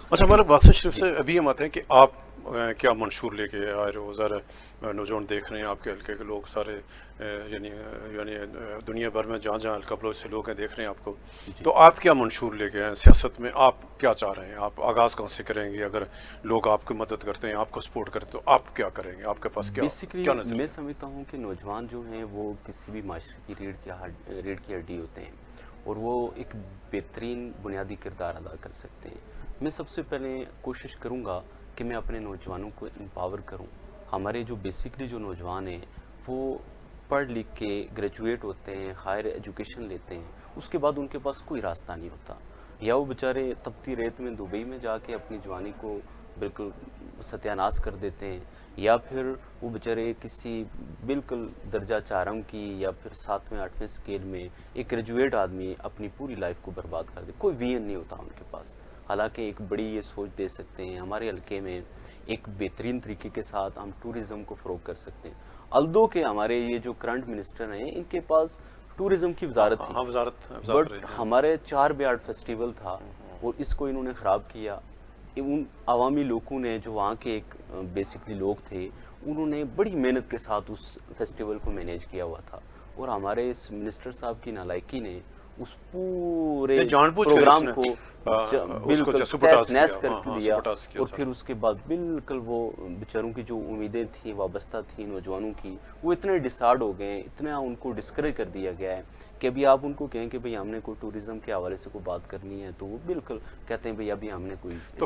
अच्छा हमारे वास्ता शरीफ से अभी हम आते हैं कि आप क्या मंशूर लेके आ रहे हो ज़रा नौजवान देख रहे हैं आपके हल्के के लोग सारे यानी दुनिया भर में जहाँ जहाँ हल्का बलोच से लोग हैं देख रहे हैं आपको। जी। तो आप क्या मंशूर लेके आए हैं सियासत में, आप क्या चाह रहे हैं, आप आगाज़ कहाँ से करेंगे? अगर लोग आपकी मदद करते हैं, आपको सपोर्ट करते हैं, तो आप क्या करेंगे? आपके पास क्या क्या बेसिकली मैं नज़रिया है? समझता हूँ कि नौजवान जो हैं वो किसी भी माशरे की रीढ़ की हड्डी होते हैं, और वो एक बेहतरीन बुनियादी किरदार अदा कर सकते हैं। मैं सबसे पहले कोशिश करूँगा कि मैं अपने नौजवानों को एम्पावर करूँ। हमारे जो बेसिकली जो नौजवान हैं वो पढ़ लिख के ग्रेजुएट होते हैं, हायर एजुकेशन लेते हैं, उसके बाद उनके पास कोई रास्ता नहीं होता। या वो बेचारे तपती रेत में दुबई में जाके अपनी जवानी को बिल्कुल सत्यानाश कर देते हैं, या फिर वो बेचारे किसी बिल्कुल दर्जा चारम की या फिर 7वें 8वें स्केल में एक ग्रेजुएट आदमी अपनी पूरी लाइफ को बर्बाद कर दे। कोई विजन नहीं होता उनके पास। हालांकि एक बड़ी ये सोच दे सकते हैं हमारे हल्के में, एक बेहतरीन तरीके के साथ हम टूरिज़्म को फ़रोग कर सकते हैं। अल्दो के हमारे ये जो करंट मिनिस्टर हैं इनके पास टूरिज़्म की हाँ वजारत हाँ थी, हाँ, वजारत वजारत रही बट है। हमारे चार बियाड फेस्टिवल था और इसको इन्होंने ख़राब किया। उन अवामी लोगों ने जो वहाँ के एक बेसिकली लोग थे, उन्होंने बड़ी मेहनत के साथ उस फेस्टिवल को मैनेज किया हुआ था, और हमारे इस मिनिस्टर साहब की नालायकी ने उस पूरे ये जानबूझ कर प्रोग्राम उसने को उसको बिल्कुल तहस सुपरटास नहस किया। कर हाँ हाँ, दिया। सुपरटास किया और फिर सारा। उसके बाद बिल्कुल वो बेचारों की जो उम्मीदें थी, वाबस्ता थी नौजवानों की, वो इतने डिसार्ड हो गए, इतना उनको डिस्करेज कर दिया गया है कि अभी आप उनको कहें कि भाई हमने कोई टूरिज़्म के हवाले से कोई बात करनी है तो वो बिल्कुल कहते हैं भाई अभी हमने कोई तो